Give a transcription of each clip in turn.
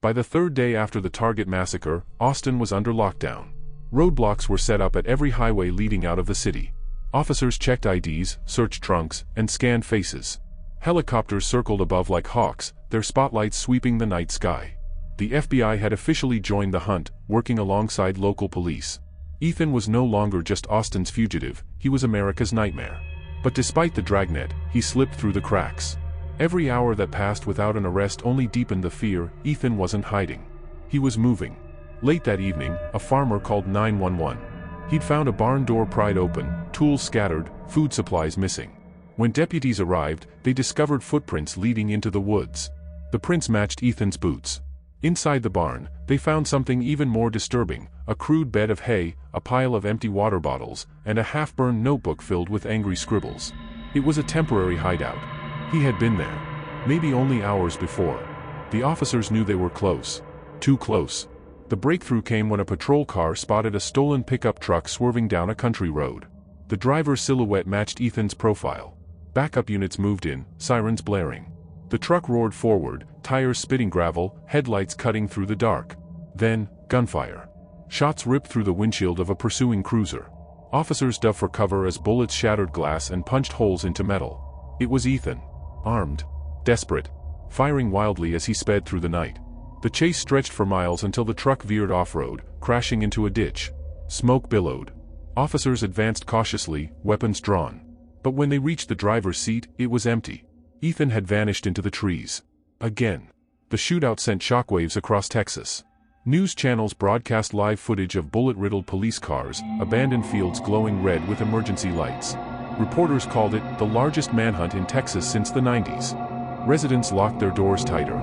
By the third day after the Target Massacre, Austin was under lockdown. Roadblocks were set up at every highway leading out of the city. Officers checked IDs, searched trunks, and scanned faces. Helicopters circled above like hawks, their spotlights sweeping the night sky. The FBI had officially joined the hunt, working alongside local police. Ethan was no longer just Austin's fugitive, he was America's nightmare. But despite the dragnet, he slipped through the cracks. Every hour that passed without an arrest only deepened the fear. Ethan wasn't hiding. He was moving. Late that evening, a farmer called 911. He'd found a barn door pried open, tools scattered, food supplies missing. When deputies arrived, they discovered footprints leading into the woods. The prints matched Ethan's boots. Inside the barn, they found something even more disturbing, a crude bed of hay, a pile of empty water bottles, and a half-burned notebook filled with angry scribbles. It was a temporary hideout. He had been there. Maybe only hours before. The officers knew they were close. Too close. The breakthrough came when a patrol car spotted a stolen pickup truck swerving down a country road. The driver's silhouette matched Ethan's profile. Backup units moved in, sirens blaring. The truck roared forward, tires spitting gravel, headlights cutting through the dark. Then, gunfire. Shots ripped through the windshield of a pursuing cruiser. Officers dove for cover as bullets shattered glass and punched holes into metal. It was Ethan. Armed. Desperate. Firing wildly as he sped through the night. The chase stretched for miles until the truck veered off-road, crashing into a ditch. Smoke billowed. Officers advanced cautiously, weapons drawn. But when they reached the driver's seat, it was empty. Ethan had vanished into the trees. Again. The shootout sent shockwaves across Texas. News channels broadcast live footage of bullet-riddled police cars, abandoned fields glowing red with emergency lights. Reporters called it the largest manhunt in Texas since the 90s. Residents locked their doors tighter.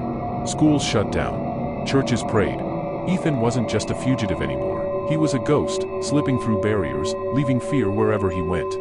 Schools shut down. Churches prayed. Ethan wasn't just a fugitive anymore. He was a ghost, slipping through barriers, leaving fear wherever he went.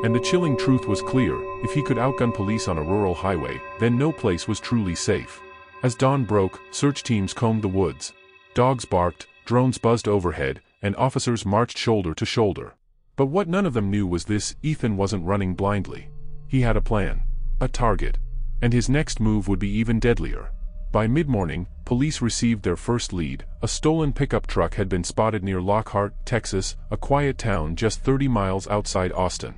And the chilling truth was clear: if he could outgun police on a rural highway, then no place was truly safe. As dawn broke, search teams combed the woods. Dogs barked, drones buzzed overhead, and officers marched shoulder to shoulder. But what none of them knew was this: Ethan wasn't running blindly. He had a plan. A target. And his next move would be even deadlier. By mid-morning, police received their first lead. A stolen pickup truck had been spotted near Lockhart, Texas, a quiet town just 30 miles outside Austin.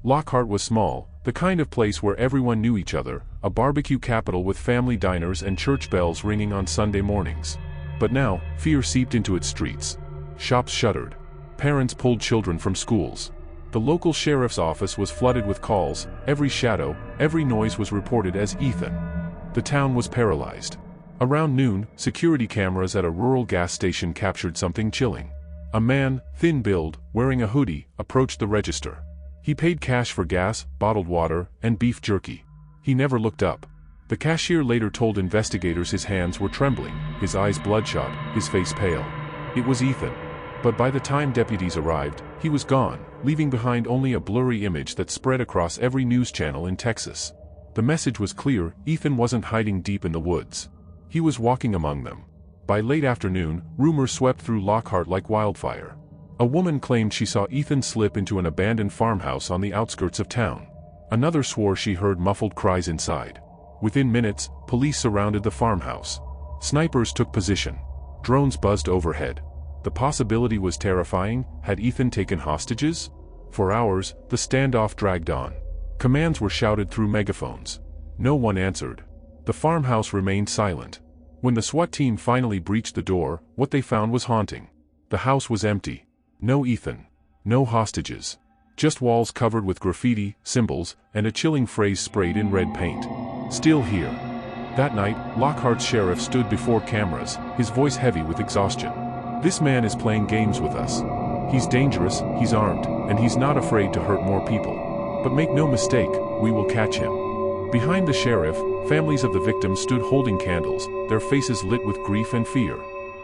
Lockhart was small, the kind of place where everyone knew each other, a barbecue capital with family diners and church bells ringing on Sunday mornings. But now, fear seeped into its streets. Shops shuttered. Parents pulled children from schools. The local sheriff's office was flooded with calls. Every shadow, every noise was reported as Ethan. The town was paralyzed. Around noon, security cameras at a rural gas station captured something chilling. A man, thin-build, wearing a hoodie, approached the register. He paid cash for gas, bottled water, and beef jerky. He never looked up. The cashier later told investigators his hands were trembling, his eyes bloodshot, his face pale. It was Ethan. But by the time deputies arrived, he was gone, leaving behind only a blurry image that spread across every news channel in Texas. The message was clear: Ethan wasn't hiding deep in the woods. He was walking among them. By late afternoon, rumors swept through Lockhart like wildfire. A woman claimed she saw Ethan slip into an abandoned farmhouse on the outskirts of town. Another swore she heard muffled cries inside. Within minutes, police surrounded the farmhouse. Snipers took position. Drones buzzed overhead. The possibility was terrifying. Had Ethan taken hostages? For hours, the standoff dragged on. Commands were shouted through megaphones. No one answered. The farmhouse remained silent. When the SWAT team finally breached the door, what they found was haunting. The house was empty. No Ethan. No hostages. Just walls covered with graffiti, symbols, and a chilling phrase sprayed in red paint. Still here. That night, Lockhart's sheriff stood before cameras, his voice heavy with exhaustion. This man is playing games with us. He's dangerous, he's armed, and he's not afraid to hurt more people. But make no mistake, we will catch him. Behind the sheriff, families of the victims stood holding candles, their faces lit with grief and fear.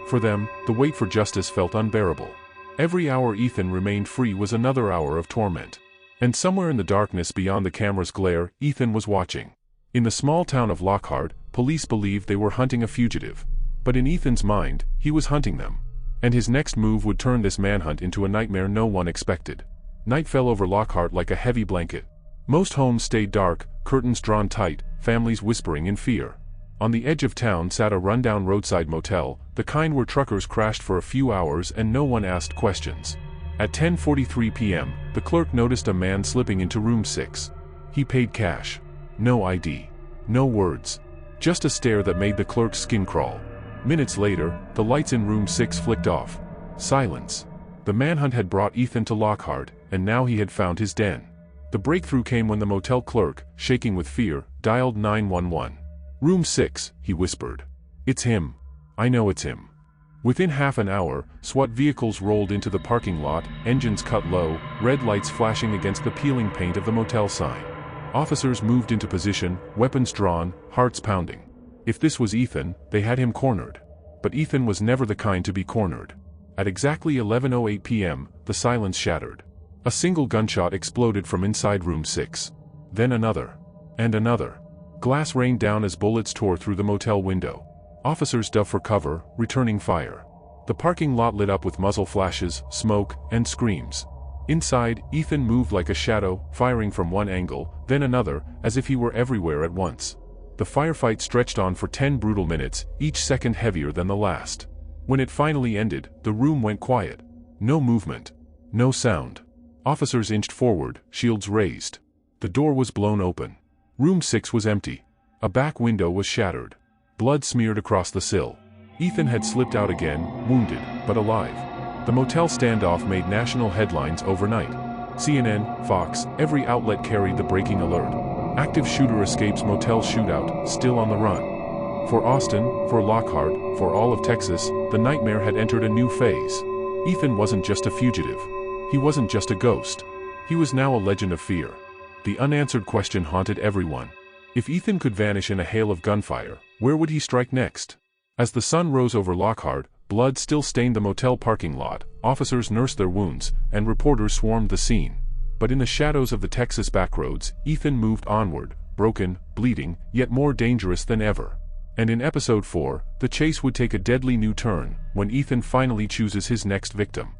For them, the wait for justice felt unbearable. Every hour Ethan remained free was another hour of torment. And somewhere in the darkness beyond the camera's glare, Ethan was watching. In the small town of Lockhart, police believed they were hunting a fugitive. But in Ethan's mind, he was hunting them. And his next move would turn this manhunt into a nightmare no one expected. Night fell over Lockhart like a heavy blanket. Most homes stayed dark, curtains drawn tight, families whispering in fear. On the edge of town sat a rundown roadside motel, the kind where truckers crashed for a few hours and no one asked questions. At 10:43 p.m., the clerk noticed a man slipping into room 6. He paid cash. No ID. No words. Just a stare that made the clerk's skin crawl. Minutes later, the lights in room 6 flicked off. Silence. The manhunt had brought Ethan to Lockhart, and now he had found his den. The breakthrough came when the motel clerk, shaking with fear, dialed 911. "Room 6, he whispered. "It's him. I know it's him." Within half an hour, SWAT vehicles rolled into the parking lot, engines cut low, red lights flashing against the peeling paint of the motel sign. Officers moved into position, weapons drawn, hearts pounding. If this was Ethan, they had him cornered. But Ethan was never the kind to be cornered. At exactly 11:08 p.m., the silence shattered. A single gunshot exploded from inside room 6. Then another. And another. Glass rained down as bullets tore through the motel window. Officers dove for cover, returning fire. The parking lot lit up with muzzle flashes, smoke, and screams. Inside, Ethan moved like a shadow, firing from one angle, then another, as if he were everywhere at once. The firefight stretched on for 10 brutal minutes, each second heavier than the last. When it finally ended, the room went quiet. No movement. No sound. Officers inched forward, shields raised. The door was blown open. Room 6 was empty. A back window was shattered. Blood smeared across the sill. Ethan had slipped out again, wounded, but alive. The Motel Standoff made national headlines overnight. CNN, Fox, every outlet carried the breaking alert. Active shooter escapes motel shootout, still on the run. For Austin, for Lockhart, for all of Texas, the nightmare had entered a new phase. Ethan wasn't just a fugitive. He wasn't just a ghost. He was now a legend of fear. The unanswered question haunted everyone. If Ethan could vanish in a hail of gunfire, where would he strike next? As the sun rose over Lockhart, blood still stained the motel parking lot, officers nursed their wounds, and reporters swarmed the scene. But in the shadows of the Texas backroads, Ethan moved onward, broken, bleeding, yet more dangerous than ever. And in episode 4, the chase would take a deadly new turn, when Ethan finally chooses his next victim.